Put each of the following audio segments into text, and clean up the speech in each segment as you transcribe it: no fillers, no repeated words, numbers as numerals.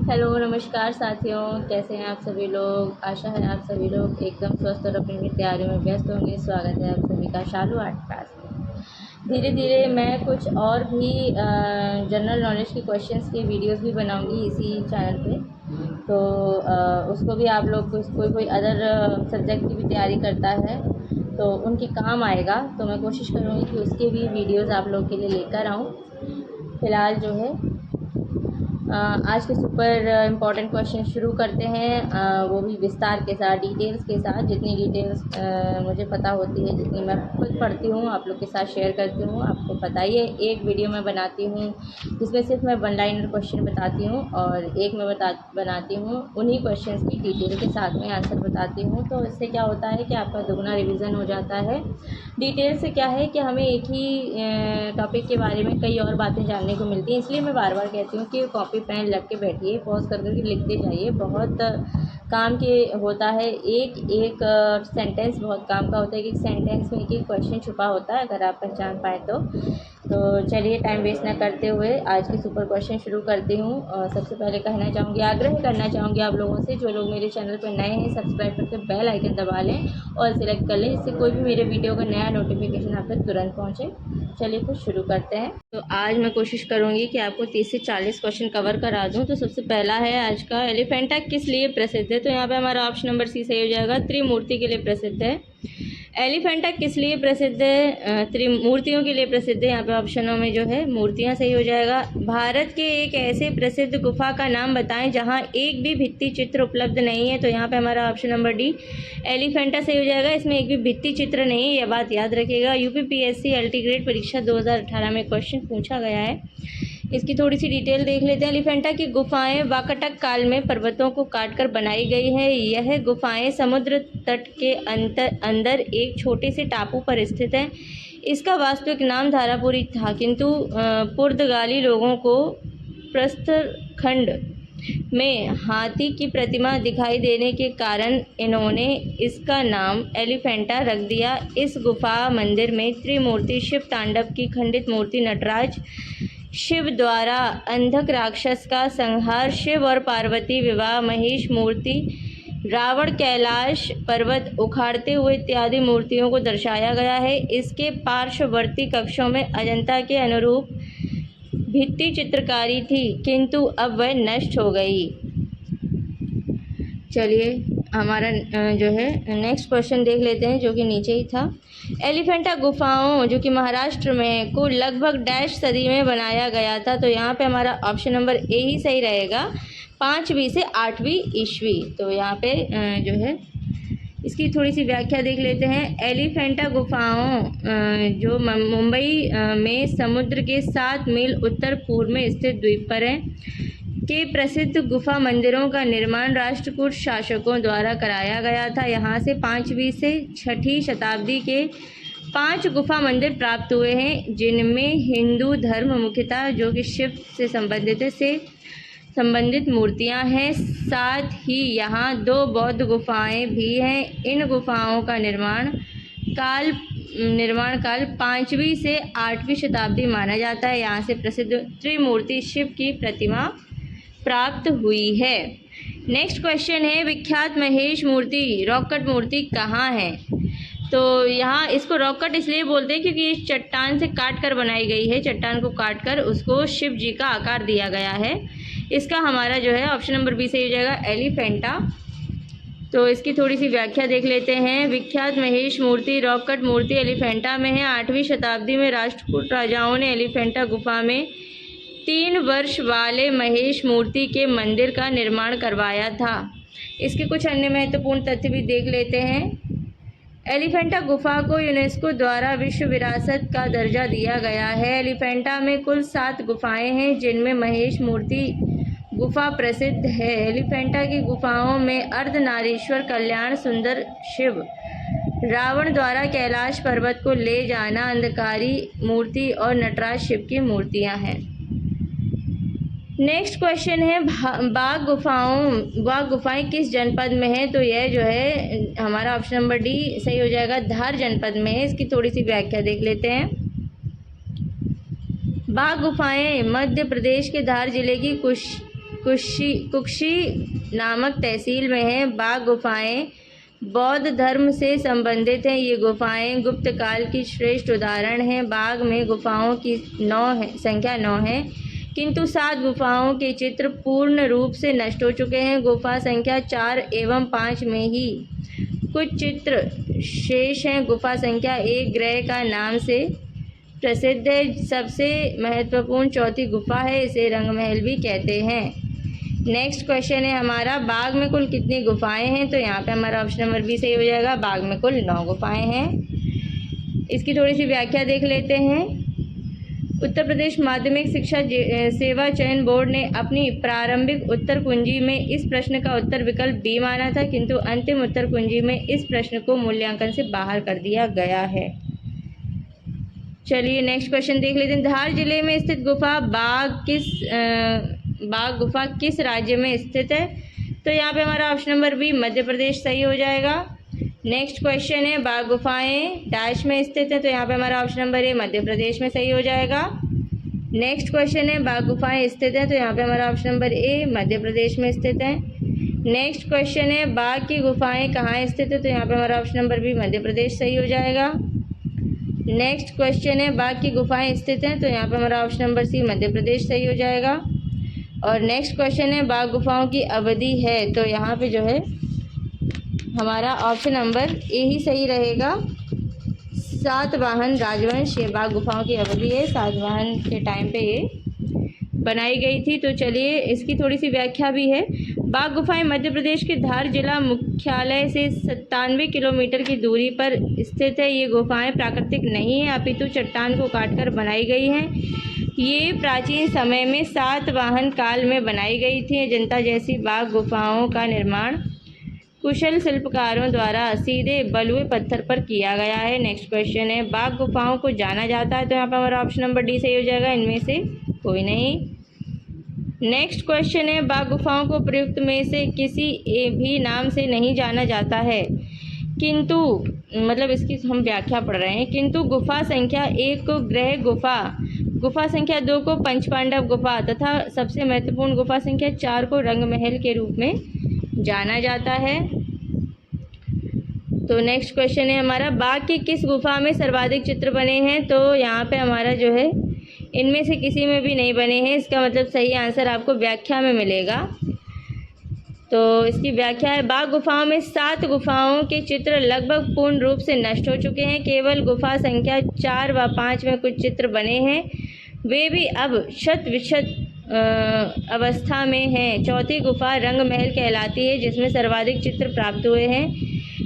Hello नमस्कार साथियों, कैसे हैं आप सभी लोग। आशा है आप सभी लोग एकदम स्वस्थ और अपनी अपनी तैयारियों में व्यस्त होंगे। स्वागत है आप सभी का शालू आर्ट क्लास में। धीरे धीरे मैं कुछ और भी जनरल नॉलेज के क्वेश्चंस के वीडियोस भी बनाऊंगी इसी चैनल पे। तो उसको भी आप लोग कोई अदर सब्जेक्ट की भी तैयारी करता है तो उनके काम आएगा। तो मैं कोशिश करूँगी कि उसके भी वीडियोज़ आप लोग के लिए लेकर आऊँ। फ़िलहाल जो है आज के सुपर इम्पॉर्टेंट क्वेश्चन शुरू करते हैं, वो भी विस्तार के साथ, डिटेल्स के साथ। जितनी डिटेल्स मुझे पता होती है, जितनी मैं खुद पढ़ती हूँ, आप लोग के साथ शेयर करती हूँ। आपको पता ही है, एक वीडियो मैं बनाती हूँ जिसमें सिर्फ मैं वन लाइनर क्वेश्चन बताती हूँ और एक मैं बनाती हूँ उन्हीं क्वेश्चंस की डिटेल के साथ में आंसर बताती हूँ। तो इससे क्या होता है कि आपका दुगना रिविज़न हो जाता है। डिटेल से क्या है कि हमें एक ही टॉपिक के बारे में कई और बातें जानने को मिलती हैं। इसलिए मैं बार बार कहती हूँ कि कॉपी पेन रख के बैठिए, पॉज कर करके लिखते जाइए। बहुत काम के होता है, एक एक सेंटेंस बहुत काम का होता है कि सेंटेंस में एक एक क्वेश्चन छुपा होता है, अगर आप पहचान पाए तो चलिए टाइम वेस्ट ना करते हुए आज की सुपर क्वेश्चन शुरू करती हूँ। सबसे पहले कहना चाहूँगी, आग्रह करना चाहूँगी आप लोगों से, जो लोग मेरे चैनल पर नए हैं, सब्सक्राइब करके बेल आइकन दबा लें और सिलेक्ट कर लें, जिससे कोई भी मेरे वीडियो का नया नोटिफिकेशन आप तक तुरंत पहुँचे। चलिए कुछ शुरू करते हैं। तो आज मैं कोशिश करूँगी कि आपको 30 से 40 क्वेश्चन कवर करा दूँ। तो सबसे पहला है आज का, एलिफेंटा किस लिए प्रसिद्ध है। तो यहाँ पे हमारा ऑप्शन नंबर सी सही हो जाएगा, त्रिमूर्ति के लिए प्रसिद्ध है। एलिफेंटा किस लिए प्रसिद्ध है, त्रिमूर्तियों के लिए प्रसिद्ध है। यहाँ पे ऑप्शनों में जो है मूर्तियाँ सही हो जाएगा। भारत के एक ऐसे प्रसिद्ध गुफा का नाम बताएं जहाँ एक भी भित्ति चित्र उपलब्ध नहीं है। तो यहाँ पे हमारा ऑप्शन नंबर डी एलिफेंटा सही हो जाएगा। इसमें एक भी भित्ति चित्र नहीं है, यह बात याद रखिएगा। यूपीपीएससी अल्टीग्रेड परीक्षा 2018 में क्वेश्चन पूछा गया है। इसकी थोड़ी सी डिटेल देख लेते हैं। एलिफेंटा की गुफाएं वाकाटक काल में पर्वतों को काटकर बनाई गई है। यह गुफाएं समुद्र तट के अंदर एक छोटे से टापू पर स्थित है। इसका वास्तविक नाम धारापुरी था, किंतु पुर्तगाली लोगों को प्रस्तर खंड में हाथी की प्रतिमा दिखाई देने के कारण इन्होंने इसका नाम एलिफेंटा रख दिया। इस गुफा मंदिर में त्रिमूर्ति शिव तांडव की खंडित मूर्ति, नटराज, शिव द्वारा अंधक राक्षस का संहार, शिव और पार्वती विवाह, महेश मूर्ति, रावण कैलाश पर्वत उखाड़ते हुए इत्यादि मूर्तियों को दर्शाया गया है। इसके पार्श्ववर्ती कक्षों में अजंता के अनुरूप भित्ति चित्रकारी थी, किंतु अब वह नष्ट हो गई। चलिए हमारा जो है नेक्स्ट क्वेश्चन देख लेते हैं, जो कि नीचे ही था। एलिफेंटा गुफाओं जो कि महाराष्ट्र में को लगभग डैश सदी में बनाया गया था। तो यहाँ पे हमारा ऑप्शन नंबर ए ही सही रहेगा, 5वीं से 8वीं ईस्वी। तो यहाँ पे जो है इसकी थोड़ी सी व्याख्या देख लेते हैं। एलिफेंटा गुफाओं जो मुंबई में समुद्र के 7 मील उत्तर पूर्व में स्थित द्वीप पर है के प्रसिद्ध गुफा मंदिरों का निर्माण राष्ट्रकूट शासकों द्वारा कराया गया था। यहाँ से 5वीं से 6ठी शताब्दी के 5 गुफा मंदिर प्राप्त हुए हैं, जिनमें हिंदू धर्म मुख्यतः जो कि शिव से संबंधित मूर्तियां हैं। साथ ही यहाँ 2 बौद्ध गुफाएं भी हैं। इन गुफाओं का निर्माण काल 5वीं से 8वीं शताब्दी माना जाता है। यहाँ से प्रसिद्ध त्रिमूर्ति शिव की प्रतिमा प्राप्त हुई है। नेक्स्ट क्वेश्चन है, विख्यात महेश मूर्ति रॉककट मूर्ति कहाँ है। तो यहाँ इसको रॉककट इसलिए बोलते हैं क्योंकि इस चट्टान से काट कर बनाई गई है। चट्टान को काट कर उसको शिव जी का आकार दिया गया है। इसका हमारा जो है ऑप्शन नंबर बी सही हो जाएगा, एलिफेंटा। तो इसकी थोड़ी सी व्याख्या देख लेते हैं। विख्यात महेश मूर्ति रॉककट मूर्ति एलिफेंटा में है। 8वीं शताब्दी में राष्ट्रकूट राजाओं ने एलिफेंटा गुफा में 3 वर्ष वाले महेश मूर्ति के मंदिर का निर्माण करवाया था। इसके कुछ अन्य महत्वपूर्ण तथ्य भी देख लेते हैं। एलिफेंटा गुफा को यूनेस्को द्वारा विश्व विरासत का दर्जा दिया गया है। एलिफेंटा में कुल 7 गुफाएं हैं, जिनमें महेश मूर्ति गुफा प्रसिद्ध है। एलिफेंटा की गुफाओं में अर्धनारीश्वर, कल्याण सुंदर शिव, रावण द्वारा कैलाश पर्वत को ले जाना, अंधकारी मूर्ति और नटराज शिव की मूर्तियां हैं। नेक्स्ट क्वेश्चन है, बाघ गुफाएं किस जनपद में है। तो यह जो है हमारा ऑप्शन नंबर डी सही हो जाएगा, धार जनपद में है। इसकी थोड़ी सी व्याख्या देख लेते हैं। बाघ गुफाएं मध्य प्रदेश के धार जिले की कुक्षी नामक तहसील में है। बाघ गुफाएं बौद्ध धर्म से संबंधित हैं। ये गुफाएं गुप्त काल की श्रेष्ठ उदाहरण हैं। बाघ में गुफाओं की संख्या 9 है, किंतु 7 गुफाओं के चित्र पूर्ण रूप से नष्ट हो चुके हैं। गुफा संख्या 4 एवं 5 में ही कुछ चित्र शेष हैं। गुफा संख्या 1 ग्रह का नाम से प्रसिद्ध है। सबसे महत्वपूर्ण चौथी गुफा है, इसे रंगमहल भी कहते हैं। नेक्स्ट क्वेश्चन है हमारा, बाघ में कुल कितनी गुफाएं हैं? तो यहाँ पे हमारा ऑप्शन नंबर बी सही हो जाएगा। बाघ में कुल 9 गुफाएं हैं। इसकी थोड़ी सी व्याख्या देख लेते हैं। उत्तर प्रदेश माध्यमिक शिक्षा सेवा चयन बोर्ड ने अपनी प्रारंभिक उत्तर कुंजी में इस प्रश्न का उत्तर विकल्प बी माना था, किंतु अंतिम उत्तर कुंजी में इस प्रश्न को मूल्यांकन से बाहर कर दिया गया है। चलिए नेक्स्ट क्वेश्चन देख लेते हैं। धार जिले में स्थित गुफा बाघ गुफा किस राज्य में स्थित है? तो यहाँ पे हमारा option number B Madhya Pradesh सही हो जाएगा। नेक्स्ट क्वेश्चन है, बाघ गुफाएं डैश में स्थित है? तो यहाँ पे हमारा option number A Madhya Pradesh में सही हो जाएगा। नेक्स्ट क्वेश्चन है, बाघ गुफाएं स्थित है? तो यहाँ पे हमारा option number A Madhya Pradesh में स्थित है। नेक्स्ट क्वेश्चन है, बाघ की गुफाएं कहाँ स्थित है? तो यहाँ पे हमारा option number B Madhya Pradesh सही हो जाएगा। नेक्स्ट क्वेश्चन है, बाघ की गुफाएं स्थित हैं? तो यहाँ पे हमारा option number C Madhya Pradesh सही हो जाएगा। और नेक्स्ट क्वेश्चन है, बाघ गुफाओं की अवधि है? तो यहाँ पे जो है हमारा ऑप्शन नंबर ए ही सही रहेगा। सातवाहन राजवंश ये बाघ गुफाओं की अवधि है, सातवाहन के टाइम पे ये बनाई गई थी। तो चलिए इसकी थोड़ी सी व्याख्या भी है। बाघ गुफाएं मध्य प्रदेश के धार जिला मुख्यालय से 97 किलोमीटर की दूरी पर स्थित है। ये गुफाएं प्राकृतिक नहीं है, अपितु चट्टान को काटकर बनाई गई हैं। ये प्राचीन समय में सातवाहन काल में बनाई गई थी। अजंता जैसी बाघ गुफाओं का निर्माण कुशल शिल्पकारों द्वारा सीधे बलुए पत्थर पर किया गया है। नेक्स्ट क्वेश्चन है, बाघ गुफाओं को जाना जाता है? तो यहाँ पर हमारा ऑप्शन नंबर डी सही हो जाएगा, इनमें से कोई नहीं। नेक्स्ट क्वेश्चन है, बाघ गुफाओं को प्रयुक्त में से किसी भी नाम से नहीं जाना जाता है, किंतु मतलब इसकी हम व्याख्या पढ़ रहे हैं। किंतु गुफा संख्या 1 को ग्रह गुफा, गुफा संख्या 2 को पंचपांडव गुफा तथा सबसे महत्वपूर्ण गुफा संख्या 4 को रंगमहल के रूप में जाना जाता है। तो नेक्स्ट क्वेश्चन है हमारा, बाघ की किस गुफा में सर्वाधिक चित्र बने हैं? तो यहाँ पे हमारा जो है इनमें से किसी में भी नहीं बने हैं। इसका मतलब सही आंसर आपको व्याख्या में मिलेगा। तो इसकी व्याख्या है, बाघ गुफाओं में 7 गुफाओं के चित्र लगभग पूर्ण रूप से नष्ट हो चुके हैं। केवल गुफा संख्या 4 व 5 में कुछ चित्र बने हैं, वे भी अब शत विशत अवस्था में हैं। चौथी गुफा रंगमहल कहलाती है, जिसमें सर्वाधिक चित्र प्राप्त हुए हैं।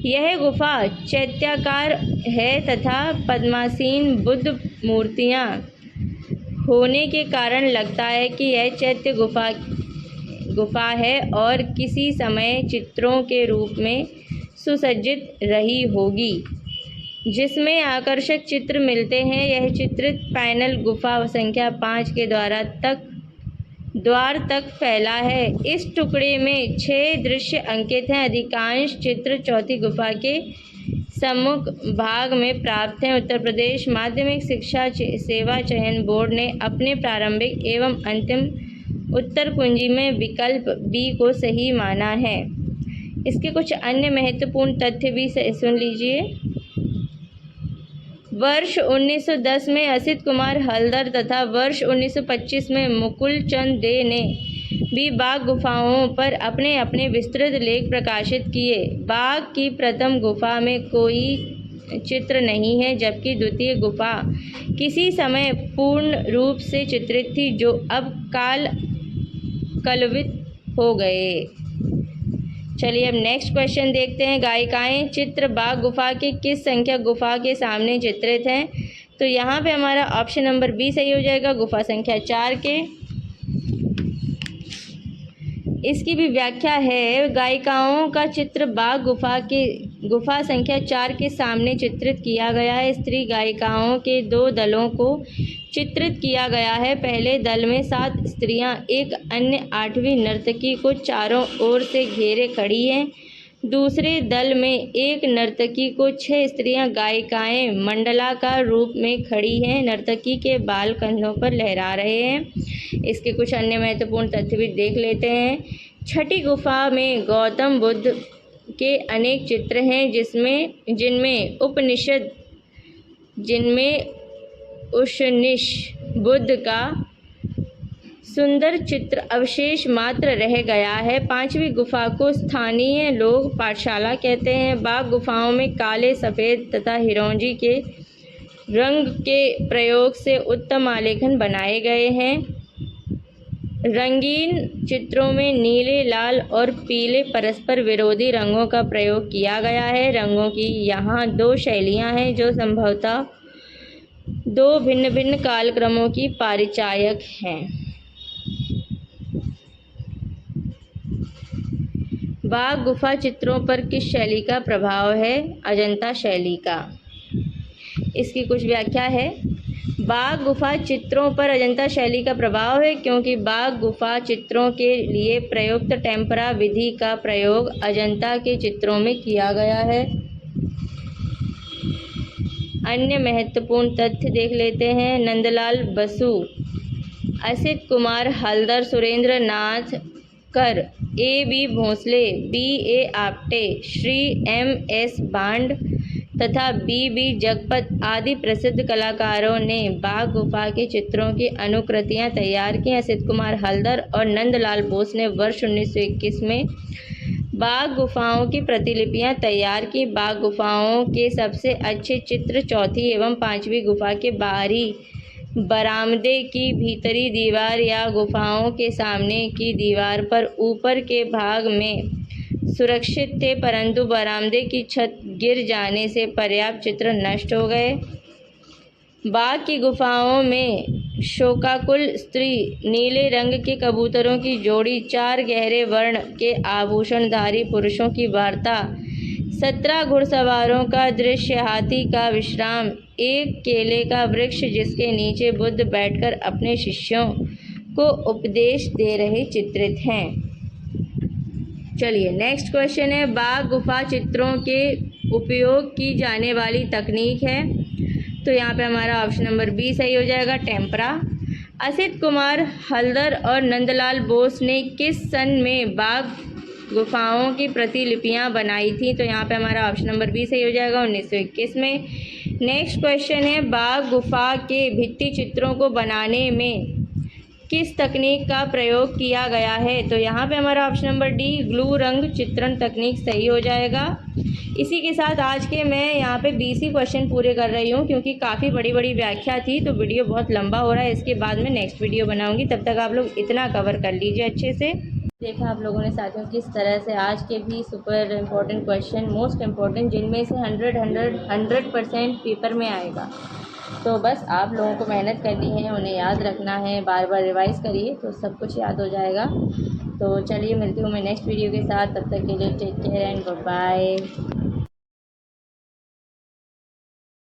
यह गुफा चैत्याकार है तथा पद्मासीन बुद्ध मूर्तियाँ होने के कारण लगता है कि यह चैत्य गुफा है और किसी समय चित्रों के रूप में सुसज्जित रही होगी, जिसमें आकर्षक चित्र मिलते हैं। यह चित्रित पैनल गुफा संख्या 5 के द्वार तक फैला है। इस टुकड़े में 6 दृश्य अंकित हैं। अधिकांश चित्र चौथी गुफा के सम्मुख भाग में प्राप्त हैं। उत्तर प्रदेश माध्यमिक शिक्षा सेवा चयन बोर्ड ने अपने प्रारंभिक एवं अंतिम उत्तर कुंजी में विकल्प बी को सही माना है। इसके कुछ अन्य महत्वपूर्ण तथ्य भी सुन लीजिए। वर्ष 1910 में असित कुमार हलदर तथा वर्ष 1925 में मुकुल चंद दे ने भी बाघ गुफाओं पर अपने अपने विस्तृत लेख प्रकाशित किए। बाघ की प्रथम गुफा में कोई चित्र नहीं है, जबकि द्वितीय गुफा किसी समय पूर्ण रूप से चित्रित थी, जो अब कलवित हो गए। चलिए अब नेक्स्ट क्वेश्चन देखते हैं। गायिकाएं चित्र बाघ गुफा के किस संख्या गुफा के सामने चित्रित हैं? तो यहाँ पे हमारा ऑप्शन नंबर बी सही हो जाएगा, गुफा संख्या 4 के। इसकी भी व्याख्या है, गायिकाओं का चित्र बाघ गुफा संख्या 4 के सामने चित्रित किया गया है। स्त्री गायिकाओं के 2 दलों को चित्रित किया गया है। पहले दल में 7 स्त्रियां एक अन्य 8वीं नर्तकी को चारों ओर से घेरे खड़ी हैं। दूसरे दल में एक नर्तकी को 6 स्त्रियां गायिकाएं मंडलाकार रूप में खड़ी हैं। नर्तकी के बाल कंधों पर लहरा रहे हैं। इसके कुछ अन्य महत्वपूर्ण तथ्य भी देख लेते हैं। छठी गुफा में गौतम बुद्ध के अनेक चित्र हैं जिनमें उशनिश बुद्ध का सुंदर चित्र अवशेष मात्र रह गया है। 5वीं गुफा को स्थानीय लोग पाठशाला कहते हैं। बाघ गुफाओं में काले, सफ़ेद तथा हिरोंजी के रंग के प्रयोग से उत्तम आलेखन बनाए गए हैं। रंगीन चित्रों में नीले, लाल और पीले परस्पर विरोधी रंगों का प्रयोग किया गया है। रंगों की यहाँ 2 शैलियाँ हैं जो संभवतः 2 भिन्न-भिन्न कालक्रमों की परिचायक हैं। बाघ गुफा चित्रों पर किस शैली का प्रभाव है? अजंता शैली का। इसकी कुछ व्याख्या है। बाघ गुफा चित्रों पर अजंता शैली का प्रभाव है क्योंकि बाघ गुफा चित्रों के लिए प्रयुक्त टेम्परा विधि का प्रयोग अजंता के चित्रों में किया गया है। अन्य महत्वपूर्ण तथ्य देख लेते हैं। नंदलाल बसु, असित कुमार हलदर, सुरेंद्र नाथ कर, A.B. Bhosle, B.A. Apte, Shri M.S. Bond तथा B.B. जगपत आदि प्रसिद्ध कलाकारों ने बाघ गुफा के चित्रों की अनुकृतियां तैयार की। असित कुमार हलदर और नंदलाल बोस ने वर्ष 1921 में बाघ गुफाओं की प्रतिलिपियां तैयार की। बाघ गुफाओं के सबसे अच्छे चित्र 4थी एवं 5वीं गुफा के बाहरी बरामदे की भीतरी दीवार या गुफाओं के सामने की दीवार पर ऊपर के भाग में सुरक्षित थे, परंतु बरामदे की छत गिर जाने से पर्याप्त चित्र नष्ट हो गए। बाघ की गुफाओं में शोकाकुल स्त्री, नीले रंग के कबूतरों की जोड़ी, 4 गहरे वर्ण के आभूषणधारी पुरुषों की वार्ता, 17 घुड़सवारों का दृश्य, हाथी का विश्राम, एक केले का वृक्ष जिसके नीचे बुद्ध बैठकर अपने शिष्यों को उपदेश दे रहे चित्रित हैं। चलिए नेक्स्ट क्वेश्चन है, बाघ गुफा चित्रों के उपयोग की जाने वाली तकनीक है। तो यहाँ पे हमारा ऑप्शन नंबर बी सही हो जाएगा, टेम्परा। असित कुमार हलदर और नंदलाल बोस ने किस सन में बाघ गुफाओं की प्रतिलिपियां बनाई थी? तो यहाँ पे हमारा ऑप्शन नंबर बी सही हो जाएगा, 1921 में। नेक्स्ट क्वेश्चन है, बाघ गुफा के भित्ति चित्रों को बनाने में किस तकनीक का प्रयोग किया गया है? तो यहाँ पे हमारा ऑप्शन नंबर डी, ग्लू रंग चित्रण तकनीक सही हो जाएगा। इसी के साथ आज के मैं यहाँ पे 20 ही क्वेश्चन पूरे कर रही हूँ क्योंकि काफ़ी बड़ी बड़ी व्याख्या थी तो वीडियो बहुत लंबा हो रहा है। इसके बाद में नेक्स्ट वीडियो बनाऊँगी, तब तक आप लोग इतना कवर कर लीजिए अच्छे से। देखा आप लोगों ने साथियों किस तरह से आज के भी super important question, most important, जिनमें से 100% पेपर में आएगा। तो बस आप लोगों को मेहनत करनी है, उन्हें याद रखना है, बार बार रिवाइज़ करिए तो सब कुछ याद हो जाएगा। तो चलिए मिलती हूँ मैं नेक्स्ट वीडियो के साथ, तब तक के लिए take care and bye bye.